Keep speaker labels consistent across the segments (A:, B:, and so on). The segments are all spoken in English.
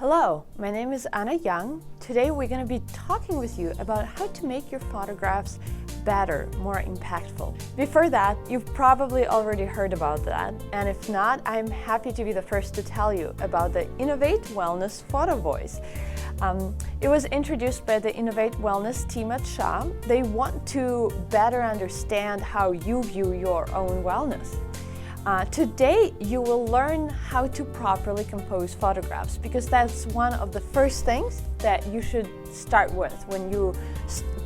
A: Hello, my name is Anna Young. Today we're going to be talking with you about how to make your photographs better, more impactful. Before that, you've probably already heard about that, and if not, I'm happy to be the first to tell you about the Innovate Wellness Photovoice. It was introduced by the Innovate Wellness team at Shaw. They want to better understand how you view your own wellness. Today, you will learn how to properly compose photographs, because that's one of the first things that you should start with when you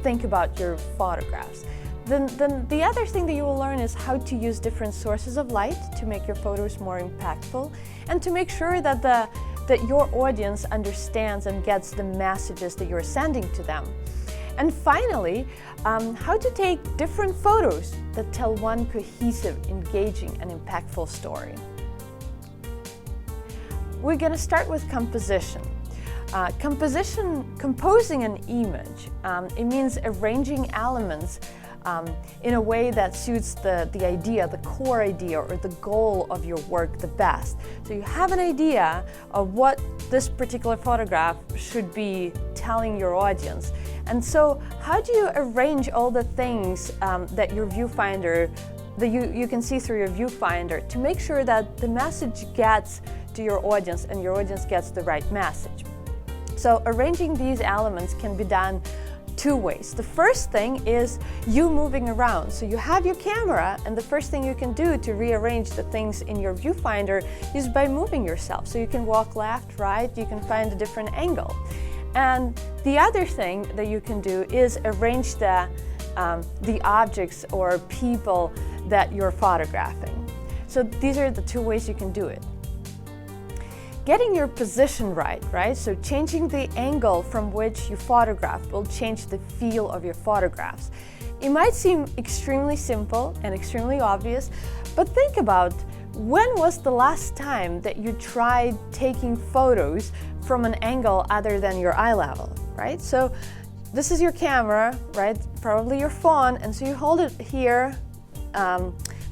A: think about your photographs. Then the other thing that you will learn is how to use different sources of light to make your photos more impactful, and to make sure that that your audience understands and gets the messages that you're sending to them. And finally, how to take different photos that tell one cohesive, engaging, and impactful story. We're going to start with composition. Composing an image, it means arranging elements in a way that suits the idea, the core idea, or the goal of your work the best. So you have an idea of what this particular photograph should be telling your audience. And so how do you arrange all the things that your viewfinder, that you can see through your viewfinder, to make sure that the message gets to your audience and your audience gets the right message? So arranging these elements can be done two ways. The first thing is you moving around. So you have your camera, and the first thing you can do to rearrange the things in your viewfinder is by moving yourself. So you can walk left, right, you can find a different angle. And the other thing that you can do is arrange the objects or people that you're photographing. So these are the two ways you can do it. Getting your position right? So changing the angle from which you photograph will change the feel of your photographs. It might seem extremely simple and extremely obvious, but think about, when was the last time that you tried taking photos from an angle other than your eye level, right? So this is your camera, right? Probably your phone, and so you hold it here,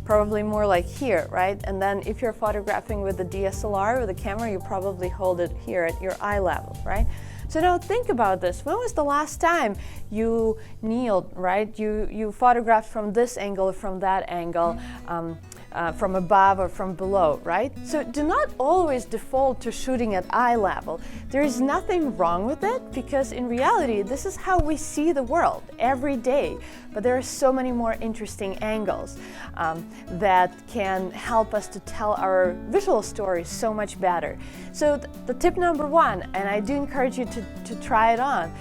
A: probably more like here, right? And then if you're photographing with the DSLR or the camera, you probably hold it here at your eye level, right? So now think about this. When was the last time you kneeled, right? You photographed from this angle or from that angle, from above or from below, right? So do not always default to shooting at eye level. There is nothing wrong with it, because in reality, this is how we see the world every day. But there are so many more interesting angles that can help us to tell our visual stories so much better. So the tip number one, and I do encourage you to try it on,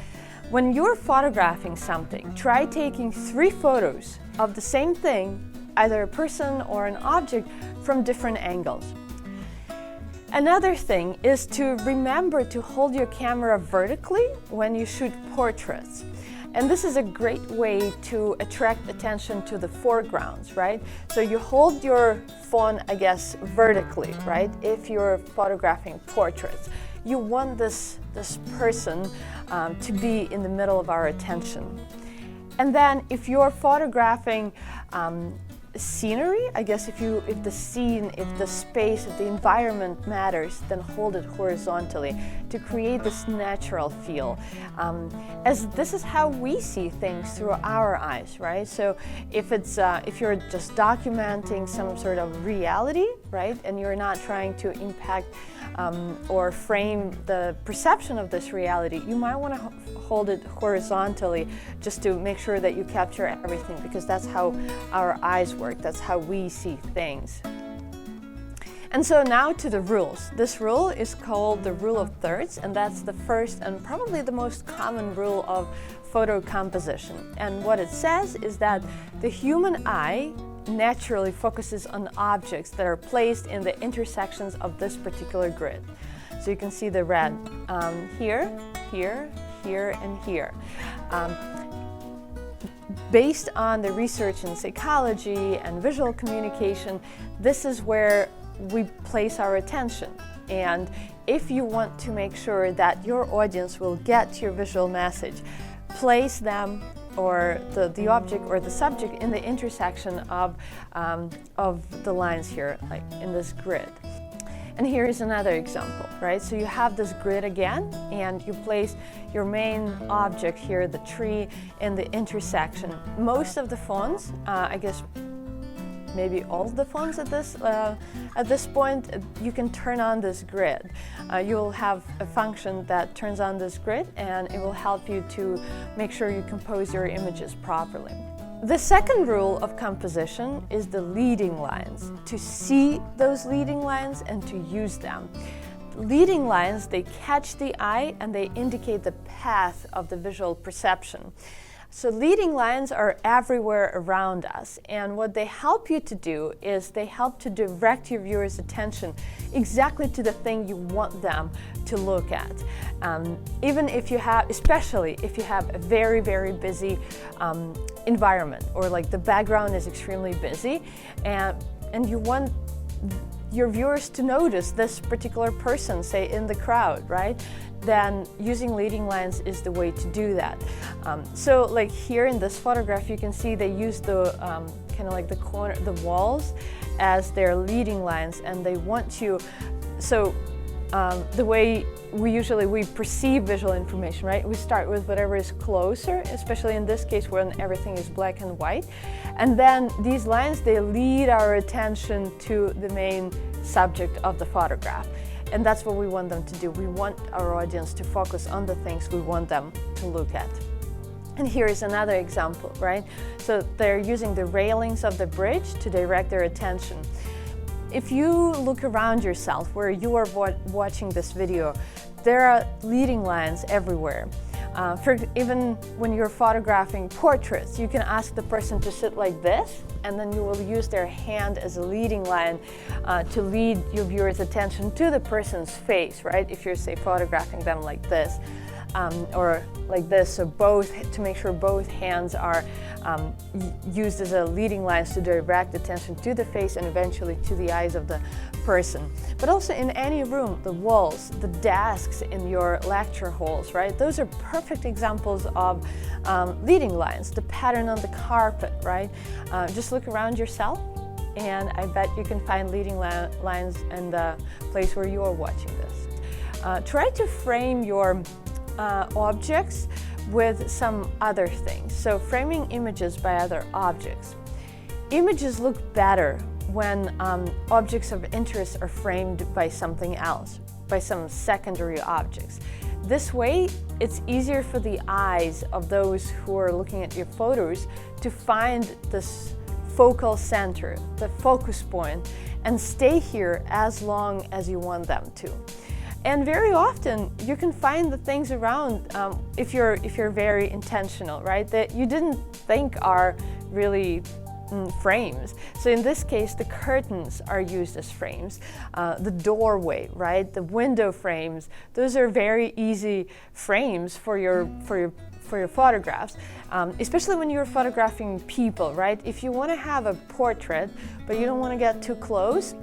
A: when you're photographing something, try taking 3 photos of the same thing, either a person or an object, from different angles. Another thing is to remember to hold your camera vertically when you shoot portraits. And this is a great way to attract attention to the foregrounds, right? So you hold your phone, I guess, vertically, right? If you're photographing portraits, you want this person to be in the middle of our attention. And then if you're photographing scenery, I guess if the scene, if the space, if the environment matters, then hold it horizontally to create this natural feel. As this is how we see things through our eyes, right? So if you're just documenting some sort of reality, right, and you're not trying to impact or frame the perception of this reality, you might want to hold it horizontally just to make sure that you capture everything, because that's how our eyes work, that's how we see things. And so now to the rules. This rule is called the rule of thirds, and that's the first and probably the most common rule of photo composition. And what it says is that the human eye naturally focuses on objects that are placed in the intersections of this particular grid. So you can see the red here, here, here, and here. Based on the research in psychology and visual communication, this is where we place our attention. And if you want to make sure that your audience will get your visual message, place them, or the object or the subject, in the intersection of the lines here, like in this grid. And here is another example, right? So you have this grid again, and you place your main object here, the tree, in the intersection. Most of the fonts, I guess maybe all the fonts at this point, you can turn on this grid. You'll have a function that turns on this grid, and it will help you to make sure you compose your images properly. The second rule of composition is the leading lines, to see those leading lines and to use them. Leading lines, they catch the eye and they indicate the path of the visual perception. So leading lines are everywhere around us, and what they help you to do is they help to direct your viewers' attention exactly to the thing you want them to look at. Even if you have, especially if you have a very, very busy environment, or like the background is extremely busy, and you want your viewers to notice this particular person, say in the crowd, right? Then using leading lines is the way to do that. So like here in this photograph, you can see they use the kind of like the walls as their leading lines, and they want to, so the way we perceive visual information, right? We start with whatever is closer, especially in this case when everything is black and white. And then these lines, they lead our attention to the main subject of the photograph. And that's what we want them to do. We want our audience to focus on the things we want them to look at. And here is another example, right? So they're using the railings of the bridge to direct their attention. If you look around yourself where you are watching this video, there are leading lines everywhere. Even when you're photographing portraits, you can ask the person to sit like this, and then you will use their hand as a leading line to lead your viewer's attention to the person's face, right? If you're, say, photographing them like this, or like this, so to make sure both hands are used as a leading lines to direct attention to the face and eventually to the eyes of the person. But also in any room, the walls, the desks in your lecture halls, right? Those are perfect examples of leading lines. The pattern on the carpet, right? Just look around yourself, and I bet you can find leading lines in the place where you are watching this. Try to frame your objects with some other things. So framing images by other objects. Images look better when objects of interest are framed by something else, by some secondary objects. This way, it's easier for the eyes of those who are looking at your photos to find this focal center, the focus point, and stay here as long as you want them to. And very often you can find the things around if you're very intentional, right? That you didn't think are really frames. So in this case, the curtains are used as frames. The doorway, right? The window frames. Those are very easy frames for your photographs, especially when you're photographing people, right? If you want to have a portrait, but you don't want to get too close,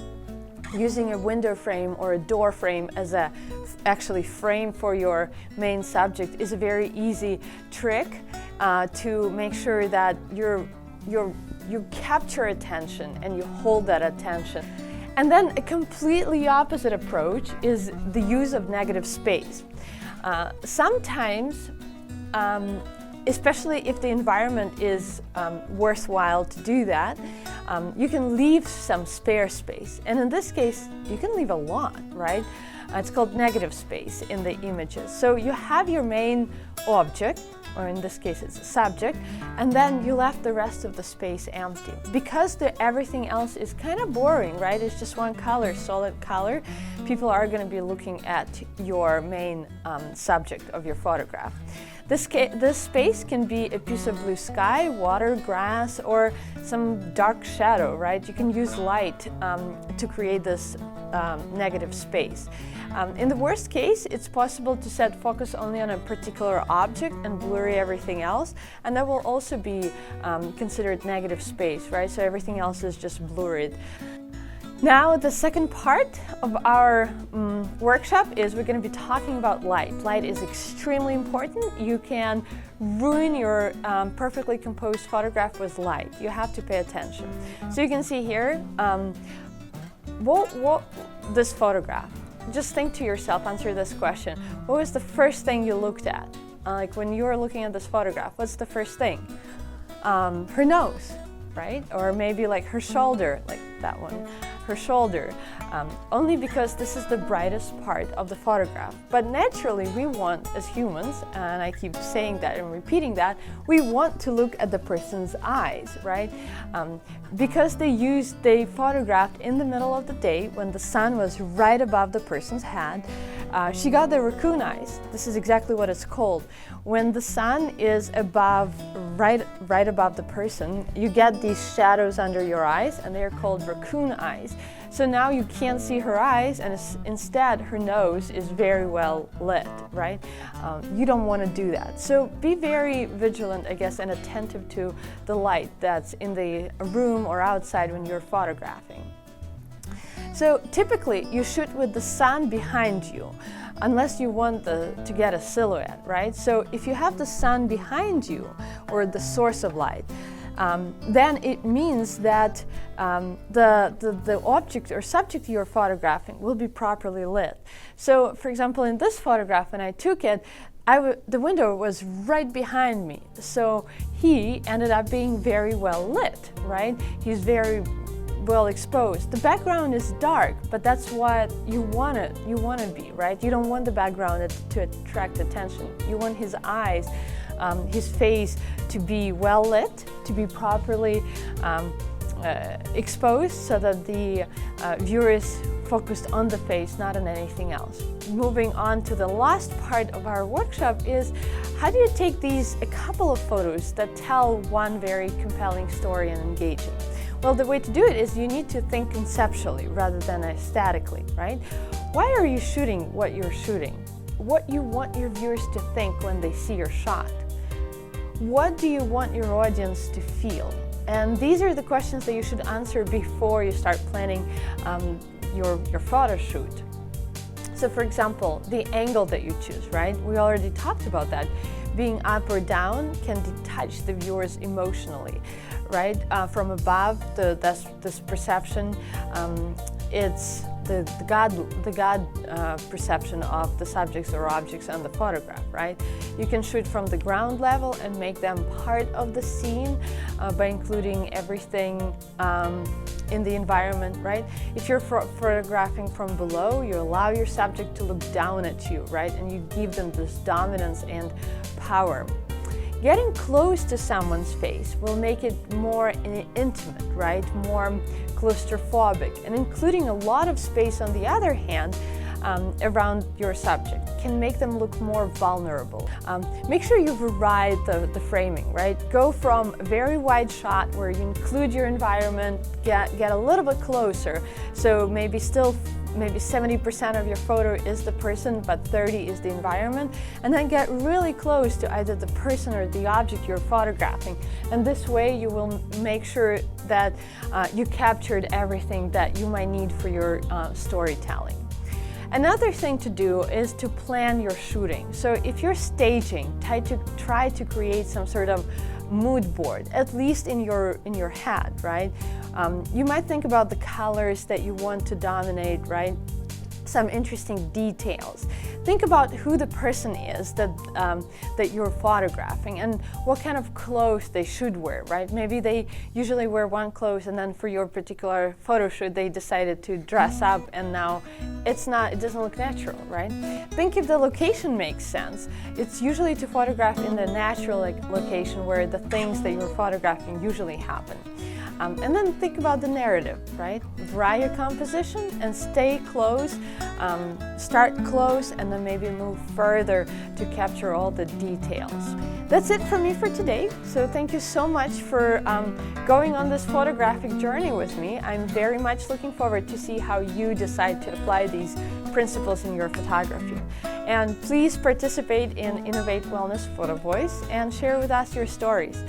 A: using a window frame or a door frame as a actually frame for your main subject is a very easy trick to make sure that you capture attention and you hold that attention. And then a completely opposite approach is the use of negative space. Sometimes, especially if the environment is worthwhile to do that, you can leave some spare space. And in this case, you can leave a lot, right? It's called negative space in the images. So you have your main object, or in this case it's a subject, and then you left the rest of the space empty. Because everything else is kind of boring, right? It's just one color, solid color. People are going to be looking at your main subject of your photograph. This space can be a piece of blue sky, water, grass, or some dark shadow, right? You can use light to create this negative space. In the worst case, it's possible to set focus only on a particular object and blur everything else, and that will also be considered negative space, right? So everything else is just blurred. Now, the second part of our workshop is we're going to be talking about light. Light is extremely important. You can ruin your perfectly composed photograph with light. You have to pay attention. So you can see here, this photograph, just think to yourself, answer this question. What was the first thing you looked at? Like when you were looking at this photograph, what's the first thing? Her nose, right? Or maybe like her shoulder, like that one, her shoulder. Only because this is the brightest part of the photograph. But naturally, we want, as humans, and I keep saying that and repeating that, we want to look at the person's eyes, right? Because they photographed in the middle of the day when the sun was right above the person's head. She got the raccoon eyes. This is exactly what it's called. When the sun is right above the person, you get these shadows under your eyes, and they're called raccoon eyes. So now you can't see her eyes, and instead her nose is very well lit, right? You don't want to do that. So be very vigilant, I guess, and attentive to the light that's in the room or outside when you're photographing. So typically you shoot with the sun behind you, unless you want to get a silhouette, right? So if you have the sun behind you, or the source of light, then it means that the object or subject you're photographing will be properly lit. So for example, in this photograph, when I took it, the window was right behind me. So he ended up being very well lit, right? He's very well exposed. The background is dark, but that's what you want to be, right? You don't want the background to attract attention. You want his eyes, his face to be well lit, to be properly exposed, so that the viewer is focused on the face, not on anything else. Moving on to the last part of our workshop is, how do you take a couple of photos that tell one very compelling story and engaging? Well, the way to do it is you need to think conceptually rather than aesthetically, right? Why are you shooting what you're shooting? What you want your viewers to think when they see your shot? What do you want your audience to feel? And these are the questions that you should answer before you start planning your photo shoot. So for example, the angle that you choose, right? We already talked about that. Being up or down can detach the viewers emotionally, right? From above, this perception, it's the God perception of the subjects or objects on the photograph, right? You can shoot from the ground level and make them part of the scene by including everything in the environment, right? If you're photographing from below, you allow your subject to look down at you, right? And you give them this dominance and power. Getting close to someone's face will make it more intimate, right? More claustrophobic, and including a lot of space on the other hand around your subject can make them look more vulnerable. Make sure you vary the framing, right? Go from a very wide shot where you include your environment, get a little bit closer, so maybe 70% of your photo is the person, but 30% is the environment, and then get really close to either the person or the object you're photographing. And this way you will make sure that you captured everything that you might need for your storytelling. Another thing to do is to plan your shooting. So if you're staging, try to create some sort of mood board, at least in your head, right? You might think about the colors that you want to dominate, right? Some interesting details. Think about who the person is that you're photographing and what kind of clothes they should wear, right? Maybe they usually wear one clothes, and then for your particular photo shoot they decided to dress up, and now it doesn't look natural, right? Think if the location makes sense. It's usually to photograph in the natural location where the things that you're photographing usually happen. And then think about the narrative, right? Vary your composition and stay close. Start close and then maybe move further to capture all the details. That's it from me for today. So thank you so much for going on this photographic journey with me. I'm very much looking forward to see how you decide to apply these principles in your photography. And please participate in Innovate Wellness Photovoice and share with us your stories.